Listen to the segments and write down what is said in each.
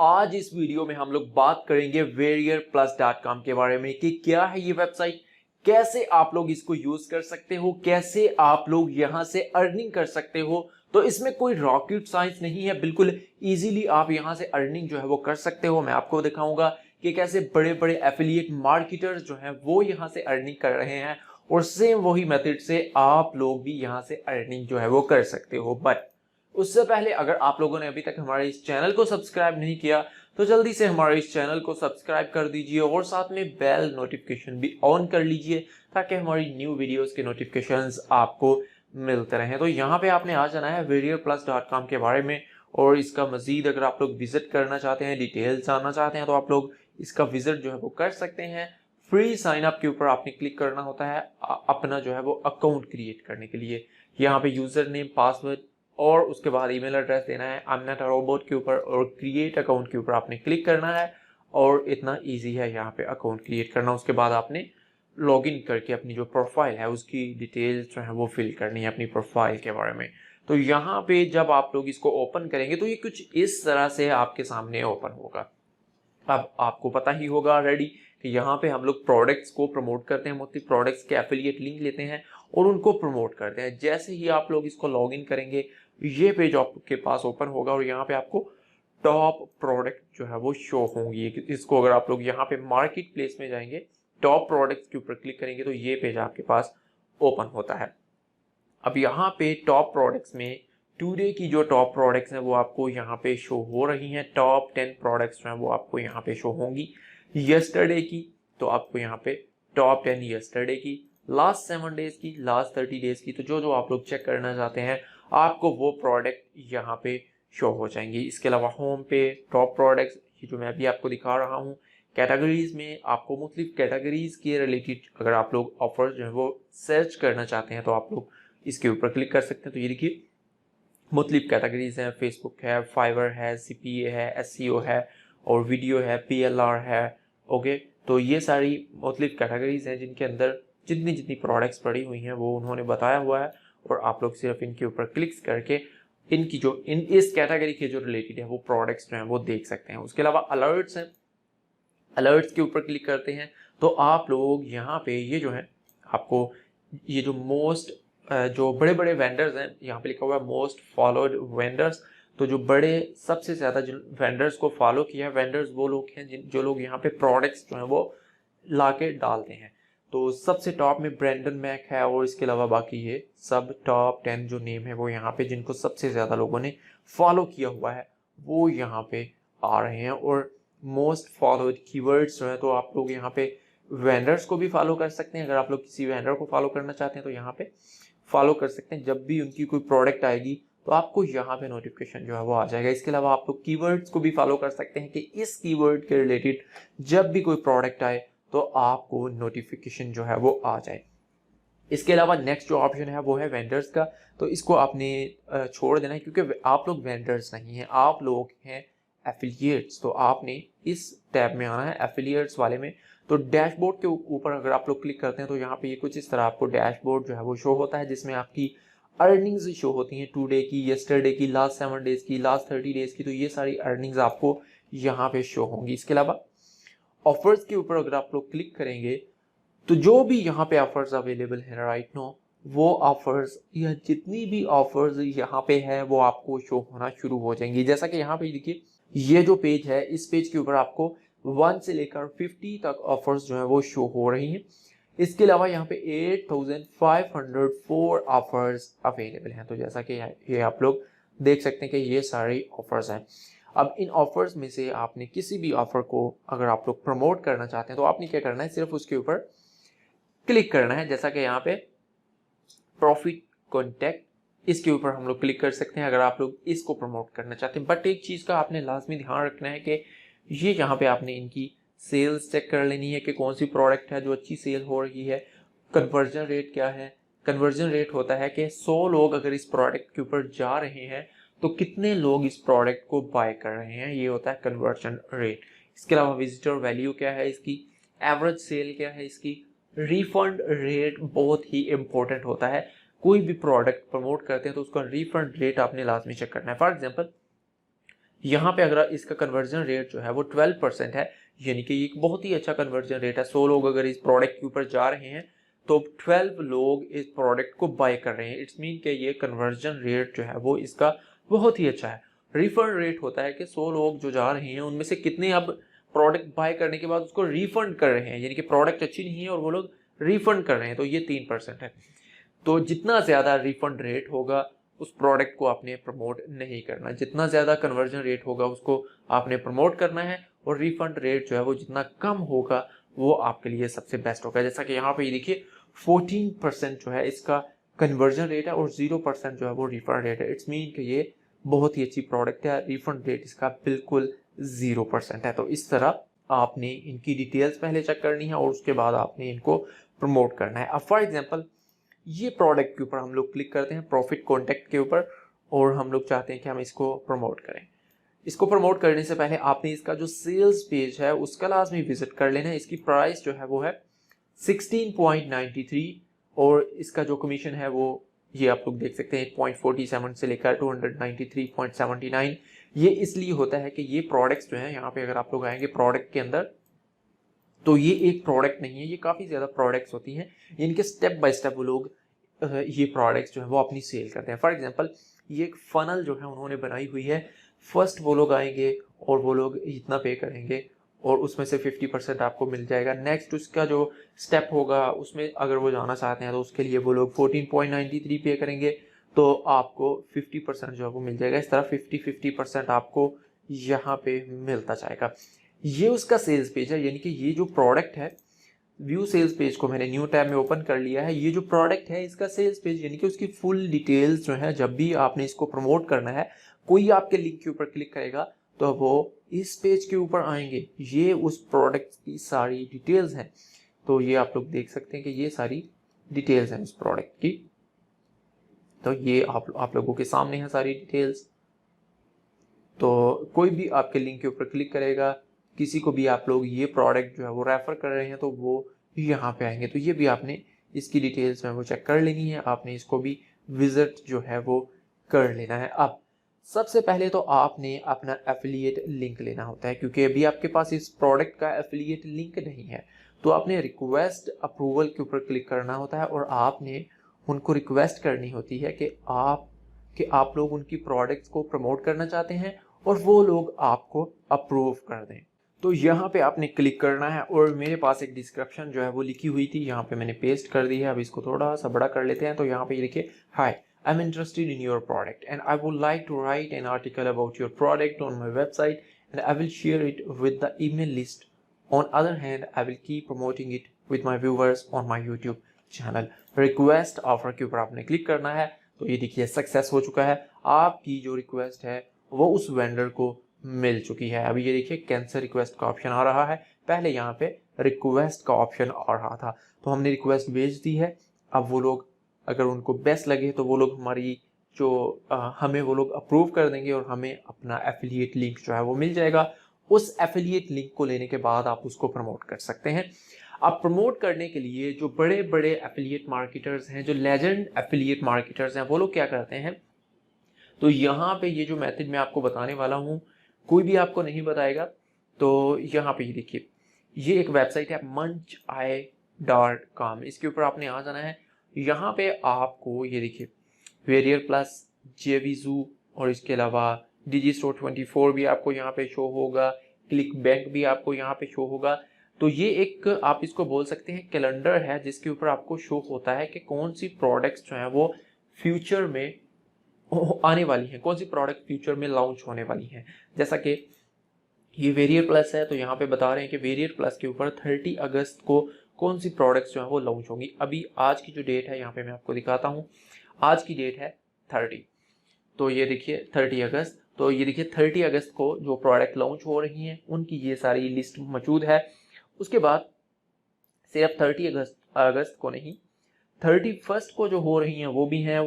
आज इस वीडियो में हम लोग बात करेंगे warriorplus.com के बारे में कि क्या है ये वेबसाइट, कैसे आप लोग इसको यूज कर सकते हो, कैसे आप लोग यहां से अर्निंग कर सकते हो। तो इसमें कोई रॉकेट साइंस नहीं है, बिल्कुल इजीली आप यहां से अर्निंग जो है वो कर सकते हो। मैं आपको दिखाऊंगा कि कैसे बड़े बड़े एफिलिएट मार्केटर्स जो हैं वो यहां से अर्निंग कर रहे हैं और सेम वही मेथड से आप लोग भी यहां से अर्निंग जो है वो कर सकते हो। बट उससे पहले अगर आप लोगों ने अभी तक हमारे इस चैनल को सब्सक्राइब नहीं किया तो जल्दी से हमारे इस चैनल को सब्सक्राइब कर दीजिए और साथ में बेल नोटिफिकेशन भी ऑन कर लीजिए ताकि हमारी न्यू वीडियोस के नोटिफिकेशंस आपको मिलते रहें। तो यहाँ पे आपने आ जाना है warriorplus.com के बारे में और इसका मजीद अगर आप लोग विजिट करना चाहते हैं, डिटेल्स जानना चाहते हैं तो आप लोग इसका विजिट जो है वो कर सकते हैं। फ्री साइन अप के ऊपर आपने क्लिक करना होता है अपना जो है वो अकाउंट क्रिएट करने के लिए। यहाँ पे यूजर नेम, पासवर्ड और उसके बाद ईमेल एड्रेस देना है। I am not a robot के ऊपर और क्रिएट अकाउंट के ऊपर आपने क्लिक करना है और इतना इजी है यहाँ पे अकाउंट क्रिएट करना। उसके बाद आपने लॉगिन करके अपनी जो प्रोफाइल है उसकी डिटेल्स जो है वो फिल करनी है अपनी प्रोफाइल के बारे में। तो यहाँ पे जब आप लोग इसको ओपन करेंगे तो ये कुछ इस तरह से आपके सामने ओपन होगा। अब आपको पता ही होगा ऑलरेडी कि यहाँ पे हम लोग प्रोडक्ट्स को प्रमोट करते हैं, मुख्तलिफ प्रोडक्ट्स के एफिलिएट लिंक लेते हैं और उनको प्रमोट करते हैं। जैसे ही आप लोग इसको लॉगिन करेंगे ये पेज आपके पास ओपन होगा और यहाँ पे आपको टॉप प्रोडक्ट जो है वो शो होंगी। इसको अगर आप लोग यहाँ पे मार्केट प्लेस में जाएंगे, टॉप प्रोडक्ट्स के ऊपर क्लिक करेंगे तो ये पेज आपके पास ओपन होता है। अब यहाँ पे टॉप प्रोडक्ट्स में टुडे की जो टॉप प्रोडक्ट्स हैं वो आपको यहाँ पे शो हो रही हैं। टॉप 10 प्रोडक्ट्स जो हैं वो आपको यहाँ पे शो होंगी। यस्टरडे की तो आपको यहाँ पे टॉप 10 यस्टरडे की, लास्ट 7 डेज की, लास्ट 30 डेज की, तो जो आप लोग चेक करना चाहते हैं आपको वो प्रोडक्ट यहाँ पे शो हो जाएंगी। इसके अलावा होम पे टॉप प्रोडक्ट्स जो मैं अभी आपको दिखा रहा हूँ। कैटेगरीज में आपको मुख्तलिफ कैटेगरीज के रिलेटेड अगर आप लोग ऑफर जो है वो सर्च करना चाहते हैं तो आप लोग इसके ऊपर क्लिक कर सकते हैं। तो ये देखिए मुख्तलिफ कैटेगरीज हैं, फेसबुक है, फाइवर है, सीपीए है, एसईओ है और वीडियो है, पीएलआर है। ओके, तो ये सारी मुख्तलिफ कैटेगरीज हैं जिनके अंदर जितनी जितनी प्रोडक्ट्स पड़ी हुई हैं वो उन्होंने बताया हुआ है और आप लोग सिर्फ इनके ऊपर क्लिक्स करके इनकी जो इस कैटेगरी के जो रिलेटेड है वो प्रोडक्ट्स जो हैं वो देख सकते हैं। उसके अलावा अलर्ट्स हैं, अलर्ट्स के ऊपर क्लिक करते हैं तो आप लोग यहाँ पे ये जो है आपको ये जो मोस्ट जो बड़े बड़े वेंडर्स हैं यहाँ पे लिखा हुआ है मोस्ट फॉलोड वेंडर्स। तो जो बड़े सबसे ज्यादा जिन वेंडर्स को फॉलो किया है, वेंडर्स वो लोग हैं जो लोग यहाँ पे प्रोडक्ट्स जो हैं वो लाके डालते हैं। तो सबसे टॉप में ब्रेंडन मैक है और इसके अलावा बाकी ये सब टॉप 10 जो नेम है वो यहाँ पे जिनको सबसे ज्यादा लोगों ने फॉलो किया हुआ है वो यहाँ पे आ रहे हैं। और मोस्ट फॉलोड कीवर्ड्स जो है तो आप लोग यहाँ पे वेंडर्स को भी फॉलो कर सकते हैं। अगर आप लोग किसी वेंडर को फॉलो करना चाहते हैं तो यहाँ पे फॉलो कर सकते हैं। जब भी उनकी कोई प्रोडक्ट आएगी तो आपको यहाँ पे नोटिफिकेशन जो है वो आ जाएगा। इसके अलावा आप लोग कीवर्ड्स को भी फॉलो कर सकते हैं कि इस कीवर्ड के रिलेटेड जब भी कोई प्रोडक्ट आए तो आपको नोटिफिकेशन जो है वो आ जाए। इसके अलावा नेक्स्ट जो ऑप्शन है वो है वेंडर्स का, तो इसको आपने छोड़ देना है क्योंकि आप लोग वेंडर्स नहीं हैं, आप लोग हैं एफिलिएट्स। तो आपने इस टैब में आना है एफिलिएट्स वाले में। तो डैशबोर्ड के ऊपर अगर आप लोग क्लिक करते हैं तो यहाँ पे ये कुछ इस तरह आपको डैशबोर्ड जो है वो शो होता है जिसमें आपकी अर्निंग्स शो होती हैं टुडे की, यस्टरडे की, लास्ट 7 डेज की, लास्ट 30 डेज की। तो ये सारी अर्निंग्स आपको यहाँ पे शो होंगी। इसके अलावा ऑफर्स के ऊपर अगर आप लोग क्लिक करेंगे तो जो भी यहाँ पे ऑफर्स अवेलेबल है राइट नो वो ऑफर्स या जितनी भी ऑफर्स यहाँ पे है वो आपको शो होना शुरू हो जाएंगी। जैसा कि यहाँ पे देखिए ये जो पेज है इस पेज के ऊपर आपको 1 से लेकर 50 तक ऑफर्स जो है वो शो हो रही हैं। इसके अलावा यहाँ पे 8504 ऑफर्स अवेलेबल हैं। तो जैसा कि ये आप लोग देख सकते हैं कि ये सारे ऑफर्स हैं। अब इन ऑफर्स में से आपने किसी भी ऑफर को अगर आप लोग प्रमोट करना चाहते हैं तो आपने क्या करना है, सिर्फ उसके ऊपर क्लिक करना है। जैसा कि यहाँ पे प्रॉफिट कॉन्टैक्ट इसके ऊपर हम लोग क्लिक कर सकते हैं अगर आप लोग इसको प्रमोट करना चाहते हैं। बट एक चीज का आपने लाजमी ध्यान रखना है कि ये यहाँ पे आपने इनकी सेल्स चेक कर लेनी है कि कौन सी प्रोडक्ट है जो अच्छी सेल हो रही है। कन्वर्जन रेट क्या है, कन्वर्जन रेट होता है कि 100 लोग अगर इस प्रोडक्ट के ऊपर जा रहे हैं तो कितने लोग इस प्रोडक्ट को बाय कर रहे हैं, ये होता है कन्वर्जन रेट। इसके अलावा विजिटर वैल्यू क्या है इसकी, एवरेज सेल क्या है इसकी, रिफंड रेट बहुत ही इंपॉर्टेंट होता है। कोई भी प्रोडक्ट प्रमोट करते हैं तो उसका रिफंड रेट आपने लाजमी चेक करना है। फॉर एग्जांपल यहाँ पे अगर इसका कन्वर्जन रेट जो है वो 12% है, यानी कि एक बहुत ही अच्छा कन्वर्जन रेट है। 100 लोग अगर इस प्रोडक्ट के ऊपर जा रहे हैं तो 12 लोग इस प्रोडक्ट को बाय कर रहे हैं। इट्स मीन कि ये कन्वर्जन रेट जो है वो इसका बहुत ही अच्छा है। रिफंड रेट होता है कि 100 लोग जो जा रहे हैं उनमें से कितने अब प्रोडक्ट बाय करने के बाद उसको रिफंड कर रहे हैं, यानी कि प्रोडक्ट अच्छी नहीं है और वो लोग रिफंड कर रहे हैं, तो ये 3% है। तो जितना ज़्यादा रिफंड रेट होगा उस प्रोडक्ट को आपने प्रमोट नहीं करना, जितना ज़्यादा कन्वर्जन रेट होगा उसको आपने प्रमोट करना है, और रिफंड रेट जो है वो जितना कम होगा वो आपके लिए सबसे बेस्ट होगा। जैसा कि यहाँ पे ये देखिए 14% जो है इसका कन्वर्जन रेट है और 0% जो है वो रिफंड रेट है। इट्स मीन कि ये बहुत ही अच्छी प्रोडक्ट है, रिफंड रेट इसका बिल्कुल 0% है। तो इस तरह आपने इनकी डिटेल्स पहले चेक करनी है और उसके बाद आपने इनको प्रमोट करना है। अब फॉर एग्जांपल ये प्रोडक्ट के ऊपर हम लोग क्लिक करते हैं प्रॉफिट कॉन्टैक्ट के ऊपर, और हम लोग चाहते हैं कि हम इसको प्रमोट करें। इसको प्रमोट करने से पहले आपने इसका जो सेल्स पेज है उसका लाजमी विजिट कर लेना है। इसकी प्राइस जो है वो है 16.93 और इसका जो कमीशन है वो ये आप लोग देख सकते हैं 8.47 से लेकर 293.79। ये इसलिए होता है कि ये प्रोडक्ट्स जो है यहाँ पे अगर आप लोग आएंगे प्रोडक्ट के अंदर तो ये एक प्रोडक्ट नहीं है, ये काफ़ी ज़्यादा प्रोडक्ट्स होती हैं। इनके स्टेप बाय स्टेप वो लोग ये प्रोडक्ट्स जो है वो अपनी सेल करते हैं। फॉर एग्जांपल ये एक फनल जो है उन्होंने बनाई हुई है। फर्स्ट वो लोग आएंगे और वो लोग इतना पे करेंगे और उसमें से 50% आपको मिल जाएगा। नेक्स्ट उसका जो स्टेप होगा उसमें अगर वो जाना चाहते हैं तो उसके लिए वो लोग 14.93 पे करेंगे तो आपको 50% जो है वो मिल जाएगा। इस तरह 50% आपको यहाँ पे मिलता जाएगा। ये उसका सेल्स पेज है, यानी कि ये जो प्रोडक्ट है, व्यू सेल्स पेज को मैंने न्यू टैब में ओपन कर लिया है। ये जो प्रोडक्ट है इसका सेल्स पेज, यानी कि उसकी फुल डिटेल्स जो है जब भी आपने इसको प्रमोट करना है कोई आपके लिंक के ऊपर क्लिक करेगा तो वो इस पेज के ऊपर आएंगे। ये उस प्रोडक्ट की सारी डिटेल्स हैं। तो ये आप लोग देख सकते हैं कि ये सारी डिटेल्स हैं उस प्रोडक्ट की। तो ये आप लोगों के सामने है सारी डिटेल्स। तो कोई भी आपके लिंक के ऊपर क्लिक करेगा, किसी को भी आप लोग ये प्रोडक्ट जो है वो रेफर कर रहे हैं तो वो यहाँ पे आएंगे। तो ये भी आपने इसकी डिटेल्स में वो चेक कर लेनी है, आपने इसको भी विजिट जो है वो कर लेना है। अब सबसे पहले तो आपने अपना एफिलिएट लिंक लेना होता है, क्योंकि अभी आपके पास इस प्रोडक्ट का एफिलिएट लिंक नहीं है। तो आपने रिक्वेस्ट अप्रूवल के ऊपर क्लिक करना होता है और आपने उनको रिक्वेस्ट करनी होती है कि आप लोग उनकी प्रोडक्ट्स को प्रमोट करना चाहते हैं और वो लोग आपको अप्रूव कर दें। तो यहाँ पे आपने क्लिक करना है और मेरे पास एक डिस्क्रिप्शन जो है वो लिखी हुई थी, यहाँ पे मैंने पेस्ट कर दी है। अब इसको थोड़ा सा बड़ा कर लेते हैं। तो यहाँ पे देखिए, hi, I am interested in your product and I would like to write an article about your product on my website and I will share it with the email list. On other hand I will keep promoting it with my viewers on my YouTube channel. Request offer के ऊपर आपने click करना है। तो ये देखिए success हो चुका है, आपकी जो रिक्वेस्ट है वो उस वेंडर को मिल चुकी है। अभी ये देखिए कैंसिल रिक्वेस्ट का ऑप्शन आ रहा है, पहले यहाँ पे रिक्वेस्ट का ऑप्शन आ रहा था। तो हमने रिक्वेस्ट भेज दी है। अब वो लोग अगर उनको बेस्ट लगे तो वो लोग हमारी जो हमें वो लोग अप्रूव कर देंगे और हमें अपना एफिलिएट लिंक जो है वो मिल जाएगा। उस एफिलिएट लिंक को लेने के बाद आप उसको प्रमोट कर सकते हैं। आप प्रमोट करने के लिए जो बड़े बड़े एफिलिएट मार्केटर्स हैं, जो लेजेंड एफिलिएट मार्केटर्स हैं, वो लोग क्या करते हैं, तो यहाँ पे ये जो मेथड मैं आपको बताने वाला हूँ कोई भी आपको नहीं बताएगा। तो यहाँ पे ये देखिए, ये एक वेबसाइट है muncheye.com, इसके ऊपर आपने आ जाना है। यहाँ पे आपको ये देखिए वेरियर प्लस, जेवीजू और इसके अलावा डिजिस्टोर 24 भी आपको यहाँ पे शो होगा, क्लिक बैंक भी आपको यहाँ पे शो होगा। तो ये एक आप इसको बोल सकते हैं कैलेंडर है जिसके ऊपर आपको शो होता है कि कौन सी प्रोडक्ट्स जो है वो फ्यूचर में आने वाली हैं, कौन सी प्रोडक्ट फ्यूचर में लॉन्च होने वाली हैं। जैसा कि ये वेरियर प्लस है तो यहाँ पे बता रहे हैं कि वेरियर प्लस के ऊपर 30 अगस्त को कौन सी प्रोडक्ट्स जो है वो लॉन्च होंगी। अभी आज की जो डेट है यहाँ पे मैं आपको दिखाता हूँ, आज की डेट है 30। तो ये देखिए 30 अगस्त। तो ये देखिए 30 अगस्त को जो प्रोडक्ट लॉन्च हो रही हैं उनकी ये सारी लिस्ट मौजूद है। उसके बाद सिर्फ 30 अगस्त को नहीं, 31 को जो हो रही हैं वो भी हैं,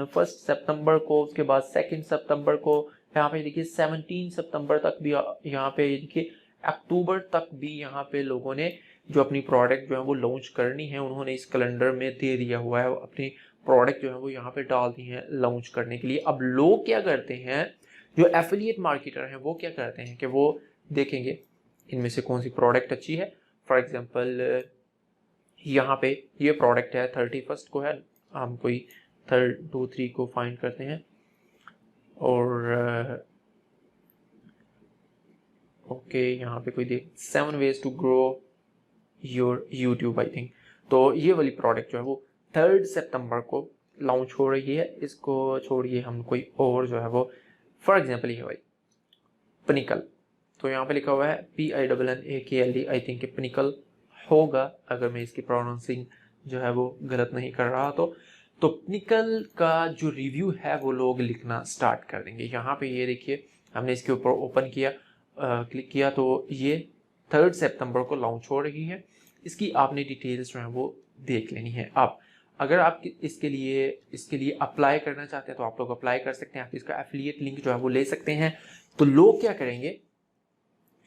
1 सितंबर को, उसके बाद 2 सितंबर को, यहाँ पे देखिए 17 सितंबर तक भी, यहाँ पे देखिए अक्टूबर तक भी यहाँ पे लोगों ने जो अपनी प्रोडक्ट जो है वो लॉन्च करनी है उन्होंने इस कैलेंडर में दे दिया हुआ है, अपनी प्रोडक्ट जो है वो यहाँ पे डाल दी है लॉन्च करने के लिए। अब लोग क्या करते हैं, जो एफिलिएट मार्केटर हैं वो क्या करते हैं कि वो देखेंगे इनमें से कौन सी प्रोडक्ट अच्छी है। फॉर एग्जांपल यहाँ पे ये प्रोडक्ट है 31 को है, हम कोई 3 को फाइंड करते हैं और ओके यहाँ पे कोई देख 7 ways to grow your YouTube I think. तो ये वाली प्रोडक्ट जो है वो 3 सितंबर को लॉन्च हो रही है। इसको छोड़िए हम कोई और जो है वो फॉर एग्जांपल ये भाई पिनिकल, तो यहाँ पे लिखा हुआ है PINNAKLE, आई थिंक पिनिकल होगा अगर मैं इसकी प्रोनाउंसिंग जो है वो गलत नहीं कर रहा तो पिनिकल का जो रिव्यू है वो लोग लिखना स्टार्ट कर देंगे। यहाँ पे ये देखिए हमने इसके ऊपर ओपन किया, क्लिक किया तो ये 3 सितंबर को लॉन्च हो रही है। इसकी आपने डिटेल्स जो है वो देख लेनी है। आप अगर आप इसके लिए अप्लाई करना चाहते हैं तो आप लोग अप्लाई कर सकते हैं। आप इसका एफिलिएट लिंक जो है वो ले सकते हैं। तो लोग क्या करेंगे,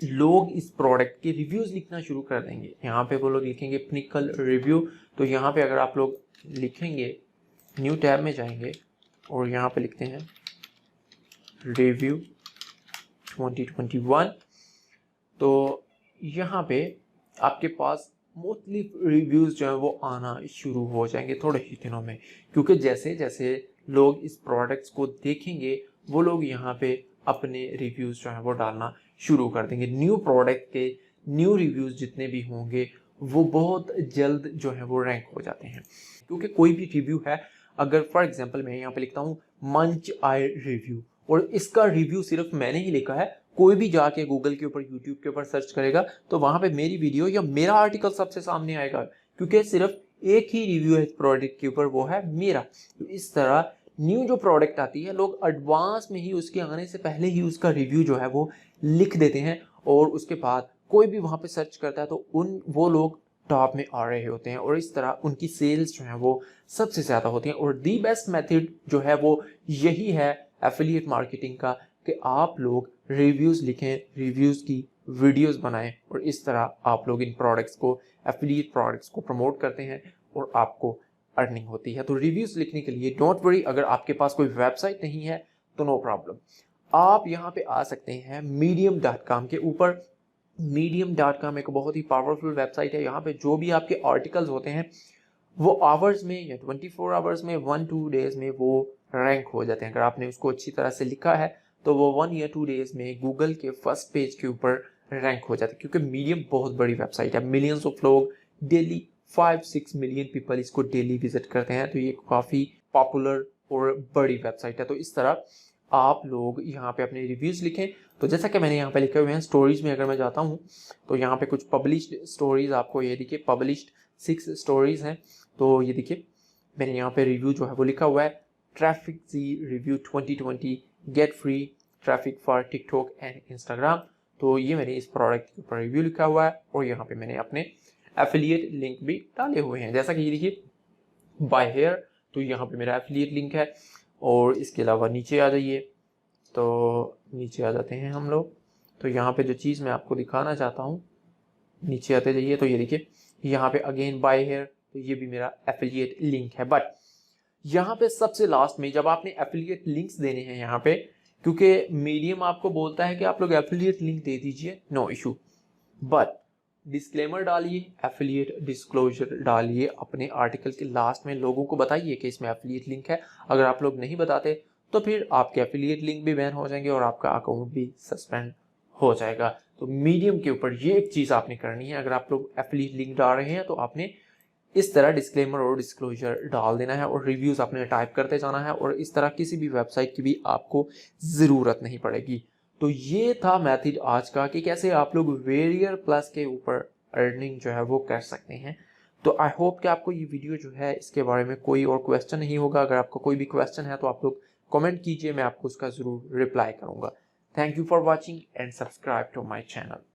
लोग इस प्रोडक्ट के रिव्यूज लिखना शुरू कर देंगे। यहाँ पे वो लोग लिखेंगे पिनिकल रिव्यू, तो यहाँ पे अगर आप लोग लिखेंगे न्यू टैब में जाएंगे और यहाँ पे लिखते हैं रिव्यू 2021, तो यहाँ पे आपके पास मुख्तलिफ रिव्यूज़ जो है वो आना शुरू हो जाएंगे थोड़े ही दिनों में, क्योंकि जैसे जैसे लोग इस प्रोडक्ट्स को देखेंगे वो लोग यहाँ पे अपने रिव्यूज़ जो है वो डालना शुरू कर देंगे। न्यू प्रोडक्ट के न्यू रिव्यूज़ जितने भी होंगे वो बहुत जल्द जो है वो रैंक हो जाते हैं, क्योंकि कोई भी रिव्यू है, अगर फॉर एग्जांपल मैं यहाँ पे लिखता हूँ मंच आई रिव्यू और इसका रिव्यू सिर्फ मैंने ही लिखा है, कोई भी जाके गूगल के ऊपर यूट्यूब के ऊपर सर्च करेगा तो वहां पे मेरी वीडियो या मेरा आर्टिकल सबसे सामने आएगा, क्योंकि सिर्फ एक ही रिव्यू है प्रोडक्ट के ऊपर, वो है मेरा। तो इस तरह न्यू जो प्रोडक्ट आती है लोग एडवांस में ही उसके आने से पहले ही उसका रिव्यू जो है वो लिख देते हैं और उसके बाद कोई भी वहां पे सर्च करता है तो वो लोग टॉप में आ रहे होते हैं और इस तरह उनकी सेल्स जो है वो सबसे ज़्यादा होती हैं। और दी बेस्ट मेथड जो है वो यही है एफिलिएट मार्केटिंग का कि आप लोग रिव्यूज़ लिखें, रिव्यूज़ की वीडियोस बनाएं और इस तरह आप लोग इन प्रोडक्ट्स को, एफिलिएट प्रोडक्ट्स को प्रमोट करते हैं और आपको अर्निंग होती है। तो रिव्यूज़ लिखने के लिए डोंट वरी, अगर आपके पास कोई वेबसाइट नहीं है तो नो प्रॉब्लम, आप यहाँ पे आ सकते हैं medium.com के ऊपर। medium.com एक बहुत ही पावरफुल वेबसाइट है। यहाँ पे जो भी आपके आर्टिकल्स होते हैं वो आवर्स में या 24 आवर्स में 1-2 डेज में वो रैंक हो जाते हैं। अगर आपने उसको अच्छी तरह से लिखा है तो वो 1 या 2 डेज में गूगल के फर्स्ट पेज के ऊपर रैंक हो जाते हैं, क्योंकि मीडियम बहुत बड़ी वेबसाइट है। मिलियंस ऑफ लोग डेली 5-6 मिलियन पीपल इसको डेली विजिट करते हैं, तो ये काफ़ी पॉपुलर और बड़ी वेबसाइट है। तो इस तरह आप लोग यहाँ पे अपने रिव्यूज़ लिखें। तो जैसा कि मैंने यहाँ पे लिखे हुए हैं, स्टोरीज में अगर मैं जाता हूँ तो यहाँ पे कुछ पब्लिश्ड स्टोरीज आपको ये देखिए, पब्लिश्ड 6 स्टोरीज हैं। तो ये देखिए मैंने यहाँ पे रिव्यू जो है वो लिखा हुआ है, traffic G review 2020 get free traffic for TikTok and Instagram. तो ये मैंने इस प्रोडक्ट के ऊपर रिव्यू लिखा हुआ है और यहाँ पे मैंने अपने एफिलिएट लिंक भी डाले हुए हैं, जैसा कि ये देखिए बाय हेयर, तो यहाँ पे मेरा एफिलिएट लिंक है। और इसके अलावा नीचे आ जाइए, तो नीचे आ जाते हैं हम लोग। तो यहाँ पे जो चीज़ मैं आपको दिखाना चाहता हूँ, नीचे आते जाइए तो ये देखिए यहाँ पे अगेन बाय हेयर, तो ये भी मेरा एफिलिएट लिंक है। बट यहाँ पे सबसे लास्ट में जब आपने एफिलिएट लिंक्स देने हैं यहाँ पे, क्योंकि मीडियम आपको बोलता है कि आप लोग एफिलिएट लिंक दे दीजिए, नो इशू, बट डिस्क्लेमर डालिए, एफिलिएट डिस्क्लोजर डालिए अपने आर्टिकल के लास्ट में, लोगों को बताइए कि इसमें एफिलिएट लिंक है। अगर आप लोग नहीं बताते तो फिर आपके एफिलिएट लिंक भी बैन हो जाएंगे और आपका अकाउंट भी सस्पेंड हो जाएगा। तो मीडियम के ऊपर ये एक चीज़ आपने करनी है, अगर आप लोग एफिलिएट लिंक डाल रहे हैं तो आपने इस तरह डिस्क्लेमर और डिस्क्लोजर डाल देना है और रिव्यूज़ आपने टाइप करते जाना है और इस तरह किसी भी वेबसाइट की भी आपको ज़रूरत नहीं पड़ेगी। तो ये था मैथड आज का कि कैसे आप लोग वेरियर प्लस के ऊपर अर्निंग जो है वो कर सकते हैं। तो आई होप कि आपको ये वीडियो जो है इसके बारे में कोई और क्वेश्चन नहीं होगा। अगर आपका कोई भी क्वेश्चन है तो आप लोग कमेंट कीजिए, मैं आपको उसका ज़रूर रिप्लाई करूँगा। Thank you for watching and subscribe to my channel.